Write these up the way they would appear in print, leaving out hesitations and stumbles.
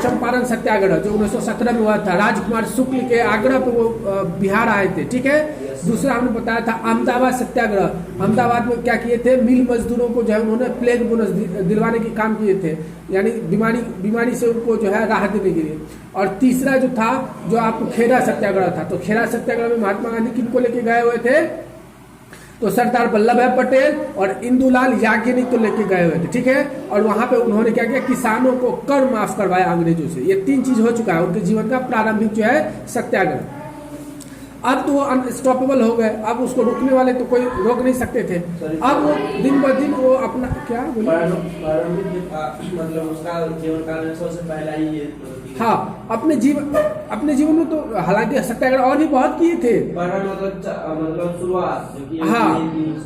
चंपारण सत्याग्रह जो 1917 में हुआ था, राजकुमार शुक्ल के आग्रह पर वो बिहार आए थे, ठीक है। दूसरा हमने बताया था अहमदाबाद सत्याग्रह, अहमदाबाद में क्या किए थे, मिल मजदूरों को जो है उन्होंने प्लेग बोनस दिलवाने के काम किए थे, यानी बीमारी से उनको जो है राहत देने के लिए। और तीसरा जो था जो आपको खेड़ा सत्याग्रह था, तो खेड़ा सत्याग्रह में महात्मा गांधी किनको लेके गए हुए थे, तो सरदार वल्लभ भाई पटेल और इंदुलाल याग्निक को लेके गए हुए थे, ठीक है। और वहां पे उन्होंने क्या किया, किसानों को कर माफ करवाया अंग्रेजों से। ये 3 चीज हो चुका है उनके जीवन का प्रारंभिक जो है सत्याग्रह। अब तो वो अनस्टॉपेबल हो गए, अब उसको रोकने वाले तो कोई रोक नहीं सकते थे। अब वो दिन ब दिन वो अपना क्या मतलब उसका जीवन काल में सबसे पहला ही हाँ अपने जीवन में तो हालांकि सत्याग्रह और भी बहुत किए थे, मतलब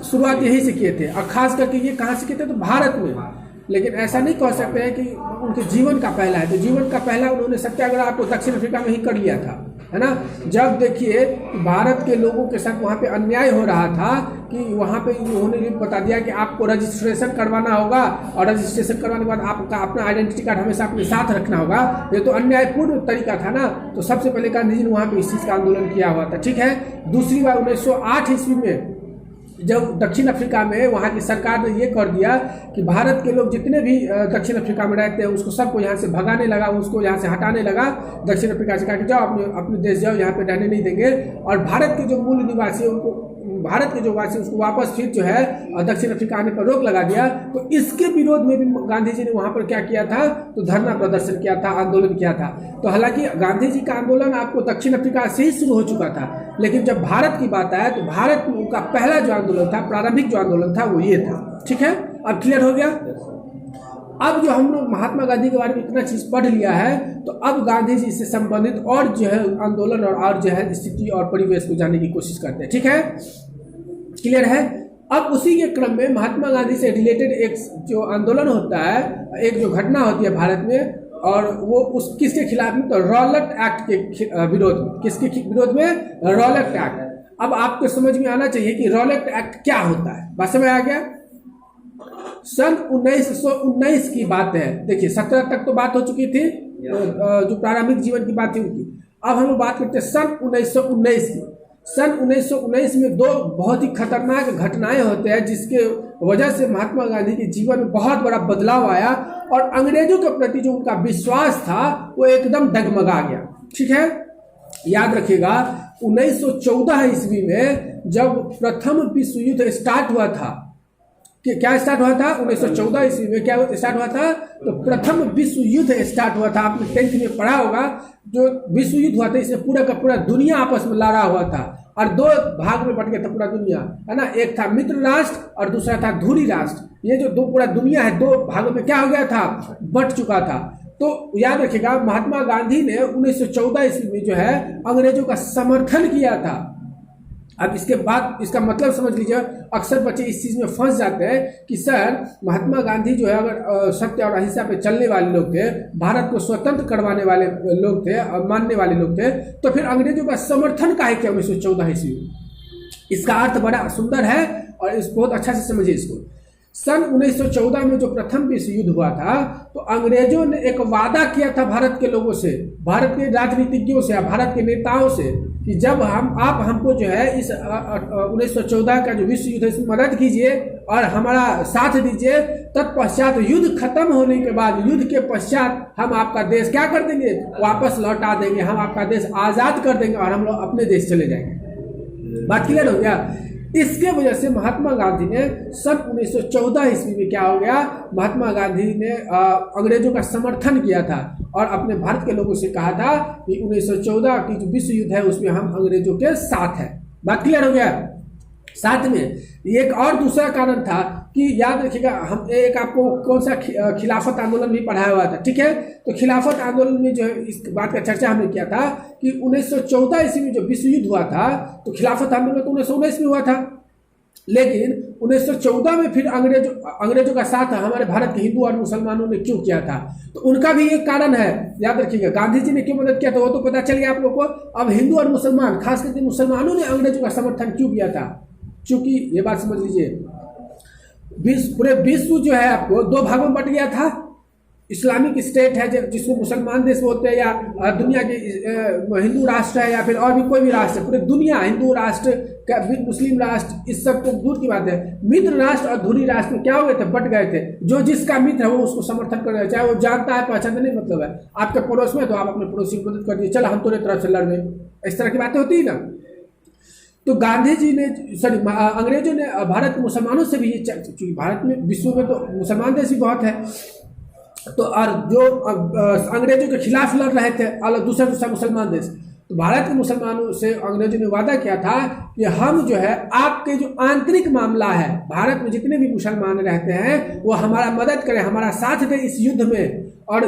शुरुआत यही से किए थे। और खास करके ये कहाँ से किए थे, तो भारत में। लेकिन ऐसा नहीं कह सकते हैं कि उनके जीवन का पहला है, तो जीवन का पहला उन्होंने सत्याग्रह आपको दक्षिण अफ्रीका में ही कर लिया था, है ना। जब देखिए भारत के लोगों के साथ वहाँ पे अन्याय हो रहा था कि वहाँ पे उन्होंने ये बता दिया कि आपको रजिस्ट्रेशन करवाना होगा, और रजिस्ट्रेशन करवाने के बाद आपका अपना आइडेंटिटी कार्ड हमेशा अपने साथ रखना होगा। ये तो अन्यायपूर्ण तरीका था ना। तो सबसे पहले गांधी जी ने वहाँ पे इस चीज़ का आंदोलन किया हुआ था, ठीक है। दूसरी बार 1908 ईस्वी में जब दक्षिण अफ्रीका में वहाँ की सरकार ने ये कर दिया कि भारत के लोग जितने भी दक्षिण अफ्रीका में रहते हैं उसको सबको यहाँ से भगाने लगा, उसको यहाँ से हटाने लगा। दक्षिण अफ्रीका से कहा कि जाओ अपने देश जाओ, यहाँ पे रहने नहीं देंगे। और भारत के जो मूल निवासी उनको, भारत के जो वासी उसको वापस फिर जो है दक्षिण अफ्रीका आने पर रोक लगा दिया। तो इसके विरोध में भी गांधी जी ने वहाँ पर क्या किया था, तो धरना प्रदर्शन किया था, आंदोलन किया था। तो हालांकि गांधी जी का आंदोलन आपको दक्षिण अफ्रीका से ही शुरू हो चुका था, लेकिन जब भारत की बात आया तो भारत में उनका पहला जो आंदोलन था, प्रारंभिक जो आंदोलन था वो ये था, ठीक है। अब क्लियर हो गया। अब जो हम लोग महात्मा गांधी के बारे में इतना चीज पढ़ लिया है, तो अब गांधी जी से संबंधित और जो है आंदोलन और जो है स्थिति और परिवेश को जानने की कोशिश करते हैं, ठीक है। क्लियर है। अब उसी के क्रम में महात्मा गांधी से रिलेटेड एक जो आंदोलन होता है, एक जो घटना होती है भारत में, और वो उस किसके खिलाफ में, तो रॉलेट एक्ट के विरोध में। किसके विरोध में, रॉलेट एक्ट। अब आपको समझ में आना चाहिए कि रॉलेट एक्ट क्या होता है। बात समझ आ गया। सन 1919 की बात है। देखिए 17 तक तो बात हो चुकी थी, जो प्रारंभिक जीवन की बात थी उनकी। अब हम बात करते हैं सन 1919 की। सन 1919 में 2 बहुत ही खतरनाक घटनाएं होते हैं, जिसके वजह से महात्मा गांधी के जीवन में बहुत बड़ा बदलाव आया और अंग्रेजों के प्रति जो उनका विश्वास था वो एकदम डगमगा गया, ठीक है। याद रखिएगा 1914 ईस्वी में जब प्रथम विश्व युद्ध स्टार्ट हुआ था, कि क्या स्टार्ट हुआ था 1914 ईस्वी में, क्या स्टार्ट हुआ था, तो प्रथम विश्व युद्ध स्टार्ट हुआ था। आपने 10th में पढ़ा होगा, जो विश्व युद्ध हुआ था इसमें पूरा का पूरा दुनिया आपस में लड़ा हुआ था, और 2 भाग में बट गया था पूरा दुनिया, है ना। एक था मित्र राष्ट्र और दूसरा था धुरी राष्ट्र। ये जो पूरा दुनिया है 2 भागों में क्या हो गया था, बट चुका था। तो याद रखिएगा महात्मा गांधी ने 1914 ईस्वी में जो है अंग्रेजों का समर्थन किया था। अब इसके बाद इसका मतलब समझ लीजिए, अक्सर बच्चे इस चीज़ में फंस जाते हैं कि सर महात्मा गांधी जो है अगर सत्य और अहिंसा पे चलने वाले लोग थे, भारत को स्वतंत्र करवाने वाले लोग थे और मानने वाले लोग थे, तो फिर अंग्रेजों का समर्थन काहे किया 1914 ईस्वी में। इसका अर्थ बड़ा सुंदर है और इस बहुत अच्छा से समझिए इसको। सन 1914 में जो प्रथम विश्व युद्ध हुआ था, तो अंग्रेजों ने एक वादा किया था भारत के लोगों से, भारत के राजनीतिज्ञों से, भारत के नेताओं से, कि जब आप हमको जो है इस 1914 का जो विश्व युद्ध है इसमें मदद कीजिए और हमारा साथ दीजिए, तत्पश्चात युद्ध खत्म होने के बाद, युद्ध के पश्चात हम आपका देश क्या कर देंगे, वापस लौटा देंगे, हम आपका देश आज़ाद कर देंगे और हम लोग अपने देश चले जाएंगे। बात क्लियर हो गया। इसके वजह से महात्मा गांधी ने सन 1914 ईस्वी में क्या हो गया, महात्मा गांधी ने अंग्रेजों का समर्थन किया था और अपने भारत के लोगों से कहा था कि 1914 की जो विश्व युद्ध है उसमें हम अंग्रेजों के साथ हैं। बात क्लियर हो गया। साथ में एक और दूसरा कारण था कि याद रखिएगा, हम एक आपको कौन सा खिलाफत आंदोलन भी पढ़ाया हुआ था, ठीक है। तो खिलाफत आंदोलन में जो है इस बात का चर्चा हमने किया था कि 1914 ईस्वी में जो विश्व युद्ध हुआ था, तो खिलाफत आंदोलन तो 1919 में हुआ था, लेकिन 1914 में फिर अंग्रेजों का साथ हमारे भारत के हिंदू और मुसलमानों ने क्यों किया था, तो उनका भी एक कारण है। याद रखिएगा गांधी जी ने क्यों मदद किया था वो तो पता चल गया आप लोग को। अब हिंदू और मुसलमान, खास करके मुसलमानों ने अंग्रेजों का समर्थन क्यों किया था, क्योंकि ये बात समझ लीजिए, पूरे विश्व जो है आपको 2 भागों में बट गया था। इस्लामिक स्टेट है जिसको मुसलमान देश बोलते हैं, या दुनिया के हिंदू राष्ट्र है, या फिर और भी कोई भी राष्ट्र है, पूरे दुनिया हिंदू राष्ट्र मुस्लिम राष्ट्र, इस सब तो दूर की बात है। मित्र राष्ट्र और धुरी राष्ट्र क्या हो गए थे, बट गए थे। जो जिसका मित्र है वो उसको समर्थन कर रहे हैं, चाहे वो जानता है पहचानता नहीं मतलब है। आपके पड़ोस में तो आप अपने पड़ोसी की मदद कर दिए, चल हम तेरे तरफ से लड़ रहे, इस तरह की बातें होती है ना। तो गांधी जी ने अंग्रेजों ने भारत के मुसलमानों से भी ये, चूंकि भारत में विश्व में तो मुसलमान देश भी बहुत है, तो और जो अंग्रेजों के खिलाफ लड़ रहे थे अलग दूसरा मुसलमान देश, तो भारत के मुसलमानों से अंग्रेजों ने वादा किया था कि हम जो है आपके जो आंतरिक मामला है, भारत में जितने भी मुसलमान रहते हैं वो हमारा मदद करें, हमारा साथ दें इस युद्ध में, और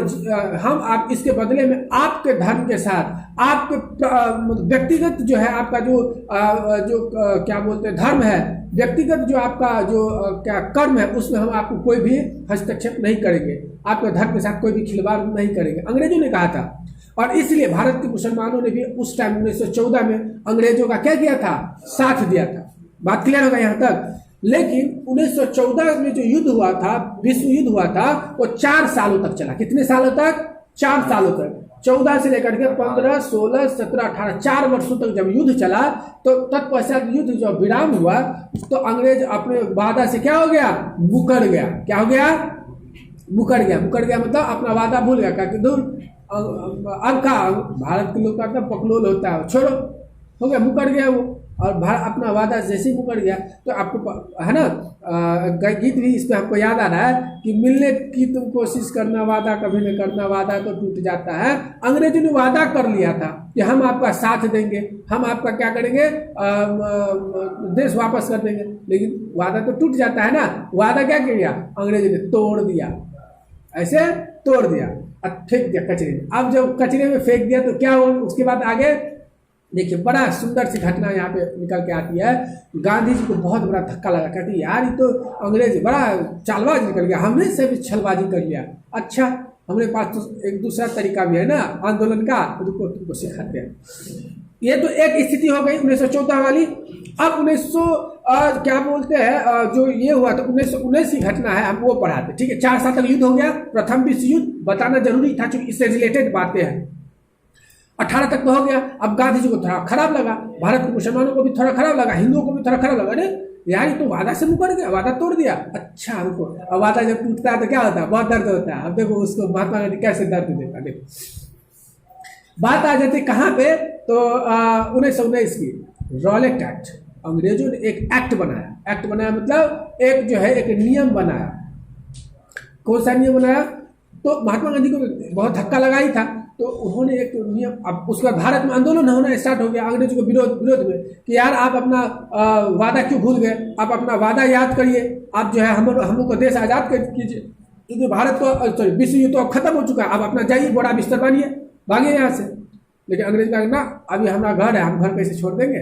हम आप इसके बदले में आपके धर्म के साथ आपके व्यक्तिगत जो है आपका जो क्या बोलते हैं धर्म है, व्यक्तिगत जो आपका जो क्या कर्म है, उसमें हम आपको कोई भी हस्तक्षेप नहीं करेंगे, आपके धर्म के साथ कोई भी खिलवाड़ नहीं करेंगे, अंग्रेजों ने कहा था। और इसलिए भारत के मुसलमानों ने भी उस टाइम 1914 में अंग्रेजों का क्या किया था, साथ दिया था। बात क्लियर होगा यहाँ तक। लेकिन 1914 में जो युद्ध हुआ था, विश्व युद्ध हुआ था, वो 4 सालों तक चला। कितने सालों तक? 4 सालों तक। 14 से लेकर के 15, 16, 17, 18 4 वर्षों तक जब युद्ध चला, तो तत्पश्चात युद्ध जब विराम हुआ तो अंग्रेज अपने वादा से क्या हो गया, मुकर गया। क्या हो गया? मुकर गया। मुकर गया मतलब अपना वादा भूल गया, क्या दूर अब का भारत के लोग का पकलोल होता है, छोड़ो, हो गया, मुकर गया वो। और अपना वादा जैसे ही मुकर गया तो आपको है ना, गीत भी इस पे हमको याद आ रहा है कि मिलने की तुम कोशिश करना, वादा कभी न करना, वादा तो टूट जाता है। अंग्रेजों ने वादा कर लिया था कि हम आपका साथ देंगे, हम आपका क्या करेंगे, देश वापस कर देंगे, लेकिन वादा तो टूट जाता है ना। वादा क्या किया अंग्रेजों ने, तोड़ दिया, ऐसे तोड़ दिया और फेंक दिया कचरे में। अब जब कचरे में फेंक दिया तो क्या हुआ उसके बाद आगे देखिए, बड़ा सुंदर सी घटना यहाँ पे निकल के आती है। गांधी जी को बहुत बड़ा धक्का लगा, कहते यार ये तो अंग्रेज बड़ा चालबाज निकल गया, हमने से भी छलबाजी कर लिया। अच्छा, हमारे पास तो एक दूसरा तरीका भी है ना आंदोलन का, तो तुमको सिखाते हैं। ये तो एक स्थिति हो गई 1914 वाली। अब 1900 क्या बोलते हैं जो ये हुआ था 1919 की घटना है, हम वो पढ़ाते। ठीक है, 4 साल तक युद्ध हो गया, प्रथम विश्व युद्ध बताना जरूरी था क्योंकि इससे रिलेटेड बातें हैं। 18 तक तो हो गया। अब गांधी जी को थोड़ा खराब लगा, भारत के मुसलमानों को भी थोड़ा खराब लगा, हिंदुओं को भी थोड़ा खराब लगा, अरे यार ये तो वादा से मुकर गया, वादा तोड़ दिया। अच्छा, हमको अब वादा जब टूटता है तो क्या होता है, बहुत दर्द होता है। अब देखो उसको महात्मा गांधी कैसे दर्द देता। देखो बात आ जाती कहाँ पे, तो 1919 की रॉलेट एक्ट। अंग्रेजों ने एक एक्ट बनाया। एक्ट बनाया मतलब एक जो है एक नियम बनाया। कौन सा नियम बनाया? तो महात्मा गांधी को बहुत धक्का लगा ही था, तो उन्होंने एक नियम, अब उसके बाद भारत में आंदोलन होना स्टार्ट हो गया अंग्रेजों के विरोध में कि यार आप अपना वादा क्यों भूल गए, आप अपना वादा याद करिए, आप जो है हम लोग को देश आज़ाद कीजिए, क्योंकि भारत को विश्व युद्ध तो अब खत्म हो चुका है, आप अपना जाइए, बड़ा बिस्तर बांधिए, भागिए यहाँ से। लेकिन अंग्रेज का ना, अभी हमारा घर है, हम घर कैसे छोड़ देंगे,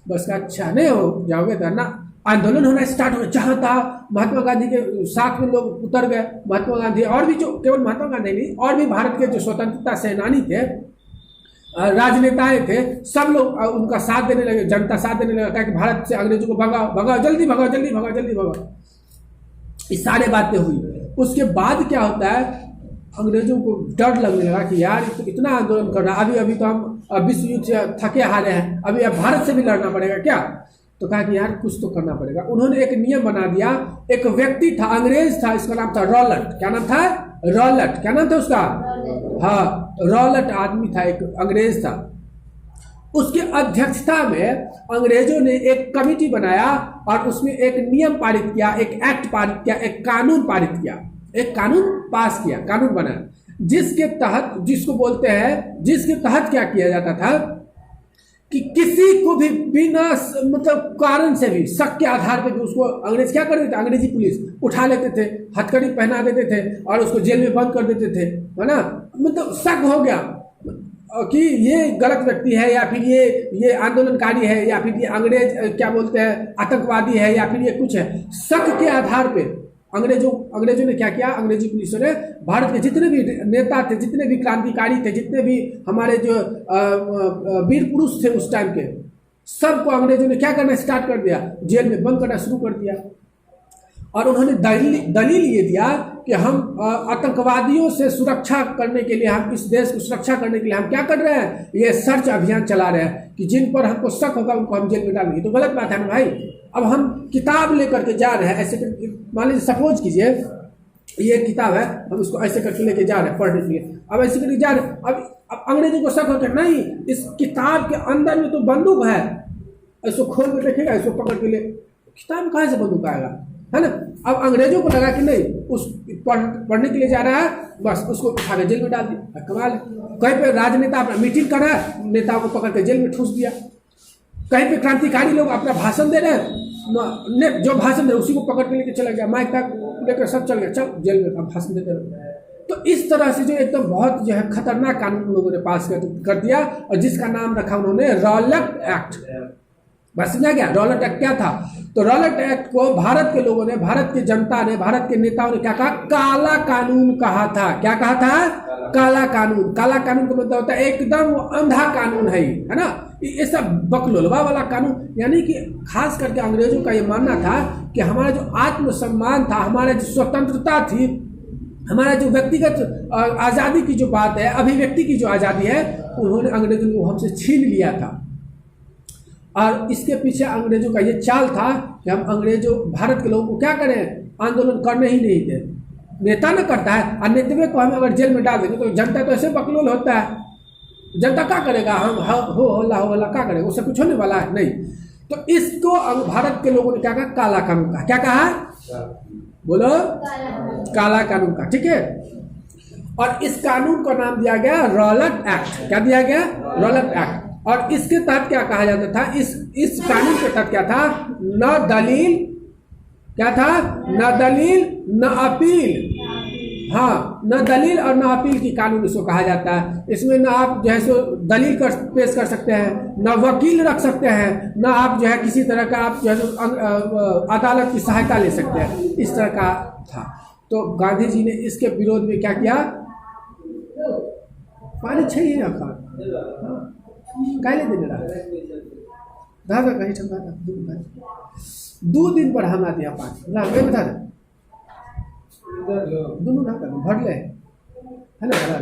बस का अच्छा नहीं हो जाओगे तो ना। आंदोलन होना स्टार्ट हो, जहाँ था महात्मा गांधी के साथ में लोग उतर गए। महात्मा गांधी और भी जो, केवल महात्मा गांधी नहीं, और भी भारत के जो स्वतंत्रता सेनानी थे, राजनेताएं थे, सब लोग उनका साथ देने लगे, जनता साथ देने लगा कि भारत से अंग्रेजों को भगाओ, भगाओ, जल्दी भगाओ, जल्दी भगाओ, जल्दी भगाओ। ये सारे बातें हुई। उसके बाद क्या होता है, अंग्रेजों को डर लगने लगा कि यार इतना आंदोलन कर रहा है, अभी तो हम विश्व युद्ध से थके हारे हैं, अभी अब भारत से भी लड़ना पड़ेगा क्या। तो कहा कि यार कुछ तो करना पड़ेगा। उन्होंने एक नियम बना दिया। एक व्यक्ति था, अंग्रेज था, इसका नाम था रॉलेट। क्या नाम था? रॉलेट। क्या नाम था उसका? हाँ, रॉलेट आदमी था, एक अंग्रेज था। उसके अध्यक्षता में अंग्रेजों ने एक कमिटी बनाया और उसमें एक नियम पारित किया, एक एक्ट पारित किया, एक कानून पारित किया, एक कानून पास किया, कानून बनाया, जिसके तहत, जिसको बोलते हैं, जिसके तहत क्या किया जाता था कि किसी को भी बिना मतलब कारण से भी, शक के आधार पर भी उसको अंग्रेज क्या कर देते थे, अंग्रेजी पुलिस उठा लेते थे, हथकड़ी पहना देते थे और उसको जेल में बंद कर देते थे, है ना। मतलब शक हो गया कि ये गलत व्यक्ति है, या फिर ये आंदोलनकारी है, या फिर ये अंग्रेज क्या बोलते हैं आतंकवादी है, या फिर ये कुछ है। शक के आधार पे अंग्रेजों ने क्या किया, अंग्रेजी पुलिस ने भारत के जितने भी नेता थे, जितने भी क्रांतिकारी थे, जितने भी हमारे जो वीर पुरुष थे उस टाइम के, सबको अंग्रेजों ने क्या करना स्टार्ट कर दिया, जेल में बंद करना शुरू कर दिया। और उन्होंने दलील ये दिया कि हम आतंकवादियों से सुरक्षा करने के लिए, हम इस देश की सुरक्षा करने के लिए हम क्या कर रहे हैं, ये सर्च अभियान चला रहे हैं कि जिन पर हमको शक होगा उनको हम जेल में डालेंगे। तो गलत बात है ना भाई। अब हम किताब लेकर के जा रहे हैं, ऐसे मान लीजिए सपोज कीजिए ये किताब है, हम उसको ऐसे करके लेके जा रहे हैं पढ़ने के लिए। अब ऐसे करके जा रहे हैं, अब अंग्रेजों को शक होता है नहीं इस किताब के अंदर में तो बंदूक है, इसको खोल के देखेगा, इसको पकड़ के ले, किताब में कहाँ से बंदूक आएगा, है ना। अब अंग्रेजों को लगा कि नहीं उस पढ़ने के लिए जा रहा है, बस उसको उठा के जेल में डाल दिया। कमाल, कहीं पे राजनेता अपना मीटिंग कर रहा है, नेताओं को पकड़ के जेल में ठूस दिया। कहीं पे क्रांतिकारी लोग अपना भाषण दे रहे हैं, जो भाषण दे उसी को पकड़ के लेके चला गया, माइक तक लेकर सब चल गया, चल जेल में भाषण देते रहे। तो इस तरह से जो एकदम बहुत जो है खतरनाक कानून लोगों ने पास कर दिया, और जिसका नाम रखा उन्होंने रॉलेट एक्ट। बस समझा गया रॉलेट एक्ट क्या था। तो रॉलेट एक्ट को भारत के लोगों ने, भारत की जनता ने, भारत के नेताओं ने क्या कहा, काला कानून कहा था। क्या कहा था, काला कानून। काला कानून का मतलब होता है एकदम अंधा कानून है ना, ये सब बकलोलवा वाला कानून। यानी कि खास करके अंग्रेजों का ये मानना था कि हमारा जो आत्मसम्मान था, हमारा जो स्वतंत्रता थी, हमारा जो व्यक्तिगत आज़ादी की जो बात है, अभिव्यक्ति की जो आज़ादी है, उन्होंने अंग्रेजों ने हमसे छीन लिया था। और इसके पीछे अंग्रेजों का ये चाल था कि हम अंग्रेजों भारत के लोगों को क्या करें, आंदोलन करने ही नहीं दे। नेता न करता है, और नेतवे को हम अगर जेल में डाल देंगे तो जनता तो ऐसे बकलोल होता है, जनता क्या करेगा, हम हो हल्ला क्या करेगा, उससे कुछ होने वाला है नहीं। तो इसको भारत के लोगों ने क्या कहा, काला कानून का। क्या कहा, बोलो, काला कानून का, ठीक है। और इस कानून का नाम दिया गया रॉलेट एक्ट। क्या दिया गया, रॉलेट एक्ट। और इसके तहत क्या कहा जाता था, इस कानून के तहत क्या था, न दलील, क्या था, न दलील न अपील। हाँ, न दलील और न अपील की कानून इसको कहा जाता है। इसमें न आप जो है सो दलील पेश कर सकते हैं, न वकील रख सकते हैं, न आप जो है किसी तरह का आप जो है अदालत की सहायता ले सकते हैं, इस तरह का था। तो गांधी जी ने इसके विरोध में क्या किया, पानी चाहिए आपका काले दिन रहा दादा कहीं ठंडा था 2 दिन पर हम दिया पानी ना मैं बता दे दोनों ना कर भर ले है ना भरा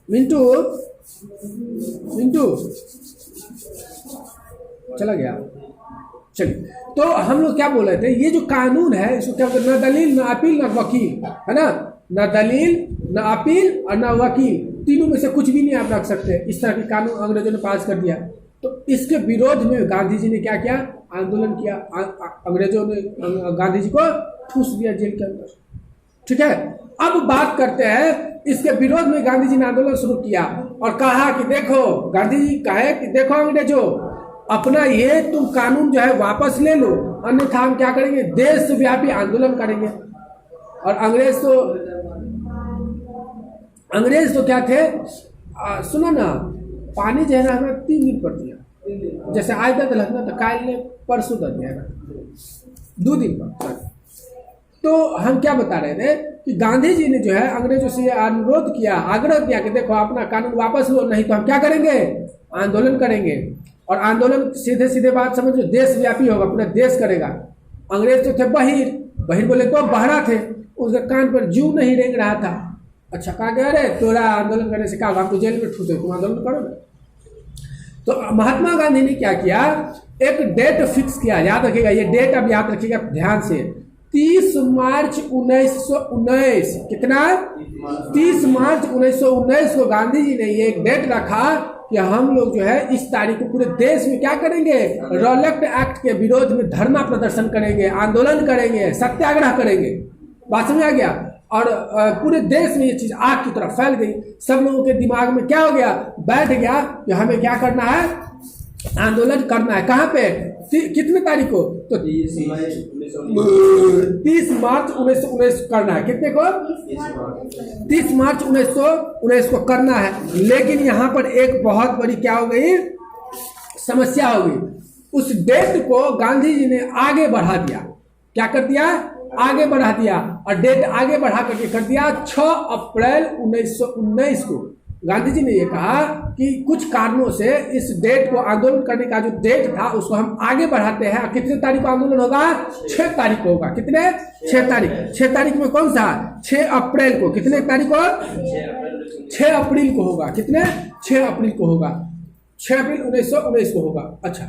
मिंटू मिंटू चला गया। चलिए, तो हम लोग क्या बोल रहे थे, ये जो कानून है इसको क्या बोलते हैं, न दलील न अपील न वकील, है ना, न दलील न अपील और न वकील, तीनों में से कुछ भी नहीं आप रख सकते। इस तरह के कानून अंग्रेजों ने पास कर दिया। तो इसके विरोध में गांधी जी ने क्या किया, आंदोलन किया। अंग्रेजों ने गांधी जी को ठूस दिया जेल के अंदर, ठीक है। अब बात करते हैं इसके विरोध में गांधी जी ने आंदोलन शुरू किया और कहा कि देखो, गांधी जी कहे कि देखो अंग्रेजों, अपना ये तुम कानून जो है वापस ले लो, अन्यथा हम क्या करेंगे, देशव्यापी आंदोलन करेंगे। और अंग्रेज तो क्या थे, सुनो ना, पानी जो है ना हमें 3 दिन पर दिया, जैसे आज तक लगना तो काल ने परसों तक दिया ना 2 दिन पर। तो हम क्या बता रहे थे कि गांधी जी ने जो है अंग्रेजों से अनुरोध किया, आग्रह किया कि देखो अपना कानून वापस लो, नहीं तो हम क्या करेंगे, आंदोलन करेंगे। और आंदोलन सीधे सीधे बात समझो, देशव्यापी होगा, पूरा देश करेगा। अंग्रेज तो थे बहिर, बहिर बोले तो बहरा थे, उसके कान पर जू नहीं रेंग रहा था। अच्छा कहा गया, अरे तोरा आंदोलन करने से कहा, हम तो जेल में ठूसे, तुम आंदोलन करो ना। तो महात्मा गांधी ने क्या किया, एक डेट फिक्स किया, याद रखिएगा ये डेट, अब याद रखिएगा ध्यान से, 30 मार्च 1919। कितना, 30 मार्च 1919 को गांधी जी ने ये एक डेट रखा कि हम लोग जो है इस तारीख को पूरे देश में क्या करेंगे, रॉलेट एक्ट के विरोध में धरना प्रदर्शन करेंगे, आंदोलन करेंगे, सत्याग्रह करेंगे। बात समझ आ गया। और पूरे देश में ये चीज आग की तरह फैल गई। सब लोगों के दिमाग में क्या हो गया, बैठ गया कि हमें क्या करना है, आंदोलन करना है। कहाँ पे, कितने तारीख को, तो 30 मार्च 1919 करना है। कितने को, 30 मार्च 1919 को करना है। लेकिन यहाँ पर एक बहुत बड़ी क्या हो गई, समस्या हो गई। उस डेट को गांधी जी ने आगे बढ़ा दिया। क्या कर दिया, आगे बढ़ा दिया। और डेट आगे बढ़ा करके कर दिया 6 अप्रैल 1919 को। गांधी जी ने ये कहा कि कुछ कारणों से इस डेट को, आंदोलन करने का जो डेट था उसको हम आगे बढ़ाते हैं। कितने तारीख को आंदोलन होगा? 6 तारीख को होगा। कितने? 6 तारीख। 6 तारीख में कौन सा? 6 अप्रैल को। कितने तारीख को? 6 अप्रैल को होगा। कितने? 6 अप्रैल को होगा। 6 अप्रैल 1919 को होगा। अच्छा,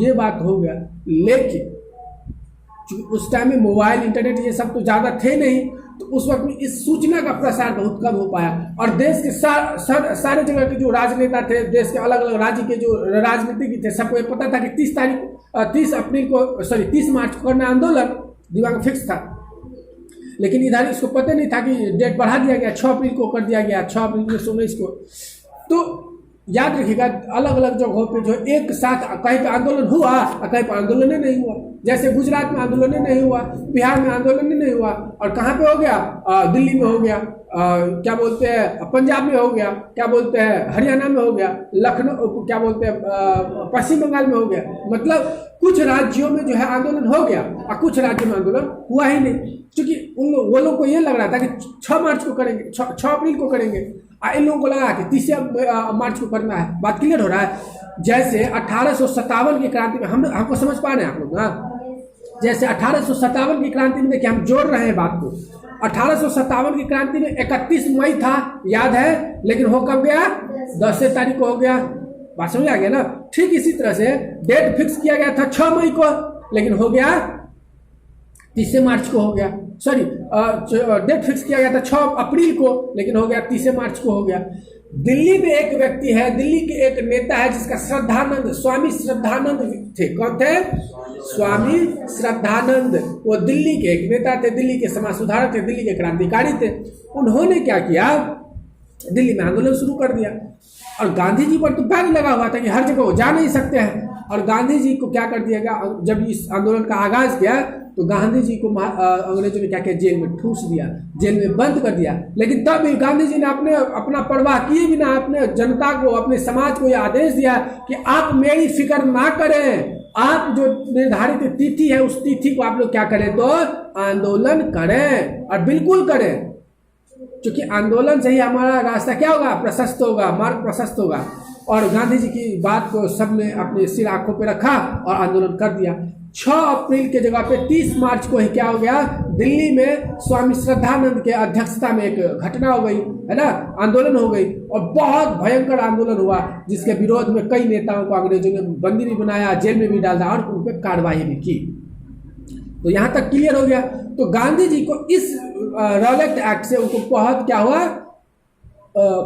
ये बात हो गया। लेकिन उस टाइम में मोबाइल, इंटरनेट ये सब तो ज़्यादा थे नहीं, तो उस वक्त में इस सूचना का प्रसार बहुत कम हो पाया। और देश के सारे जगह के जो राजनेता थे, देश के अलग अलग राज्य के जो राजनीतिज्ञ थे, सबको ये पता था कि 30 मार्च को करना आंदोलन, दिमाग फिक्स था। लेकिन इधर इसको पता नहीं था कि डेट बढ़ा दिया गया, 6 अप्रैल को कर दिया गया, 6 अप्रैल 1919 को। तो याद रखिएगा, अलग अलग जगहों पे जो एक साथ कहीं पे आंदोलन हुआ और कहीं पे आंदोलन नहीं हुआ। जैसे गुजरात में आंदोलन नहीं हुआ, बिहार में आंदोलन नहीं हुआ, और कहाँ पे हो गया? दिल्ली में हो गया, क्या बोलते हैं, पंजाब में हो गया, क्या बोलते हैं, हरियाणा में हो गया, लखनऊ, क्या बोलते हैं, पश्चिम बंगाल में हो गया। मतलब कुछ राज्यों में जो है आंदोलन हो गया और कुछ राज्यों में आंदोलन हुआ ही नहीं, क्योंकि वो लोग को ये लग रहा था कि 6 मार्च को करेंगे, 6 अप्रैल को करेंगे। इन लोगों को लगा कि 30 मार्च को करना है। बात क्लियर हो रहा है? जैसे 1857 की क्रांति में हमको समझ पा रहे हैं आप लोग ना? जैसे 1857 की क्रांति में देखिए, हम जोड़ रहे हैं बात को। 1857 की क्रांति में 31 मई था, याद है, लेकिन हो कब गया? 10 तारीख को हो गया। बात समझ आ गया ना? ठीक इसी तरह से डेट फिक्स किया गया था 6 मई को, लेकिन हो गया 30 मार्च को हो गया। सॉरी, डेट फिक्स किया गया था 6 अप्रैल को, लेकिन हो गया 30 मार्च को हो गया। दिल्ली में एक व्यक्ति है, दिल्ली के एक नेता है जिसका श्रद्धानंद, स्वामी श्रद्धानंद थे। कौन थे? स्वामी श्रद्धानंद। वो दिल्ली के एक नेता थे, दिल्ली के समाज सुधारक थे, दिल्ली के क्रांतिकारी थे। उन्होंने क्या किया? दिल्ली में आंदोलन शुरू कर दिया। और गांधी जी पर तो बैन लगा हुआ था कि हर जगह वो जा नहीं सकते हैं। और गांधी जी को क्या कर दिया गया? जब इस आंदोलन का आगाज किया तो गांधी जी को अंग्रेजों ने क्या किया? जेल में ठूस दिया, जेल में बंद कर दिया। लेकिन तब भी गांधी जी ने अपना परवाह किए बिना अपने जनता को, अपने समाज को यह आदेश दिया कि आप मेरी फिक्र ना करें, आप जो निर्धारित तिथि है उस तिथि को आप लोग क्या करें? तो आंदोलन करें, और बिल्कुल करें, क्योंकि आंदोलन से ही हमारा रास्ता क्या होगा? प्रशस्त होगा, मार्ग प्रशस्त होगा। और गांधी जी की बात को सबने अपने सिर आंखों पे रखा और आंदोलन कर दिया। 6 अप्रैल के जगह पे 30 मार्च को ही क्या हो गया? दिल्ली में स्वामी श्रद्धानंद के अध्यक्षता में एक घटना हो गई, है ना, आंदोलन हो गई, और बहुत भयंकर आंदोलन हुआ, जिसके विरोध में कई नेताओं को अंग्रेजों ने बंदी भी बनाया, जेल में भी डाला और उन पर कार्रवाई भी की। तो यहाँ तक क्लियर हो गया। तो गांधी जी को इस रॉलेट एक्ट से उनको बहुत क्या हुआ?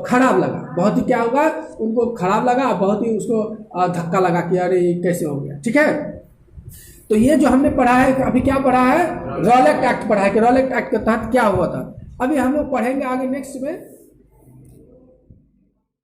खराब लगा, बहुत ही क्या होगा? उनको खराब लगा, बहुत ही उसको धक्का लगा कि अरे ये कैसे हो गया। ठीक है, तो ये जो हमने पढ़ा है, अभी क्या पढ़ा है? रॉलेट एक्ट पढ़ा है कि रॉलेट एक्ट के तहत क्या हुआ था। अभी हम लोग पढ़ेंगे आगे नेक्स्ट में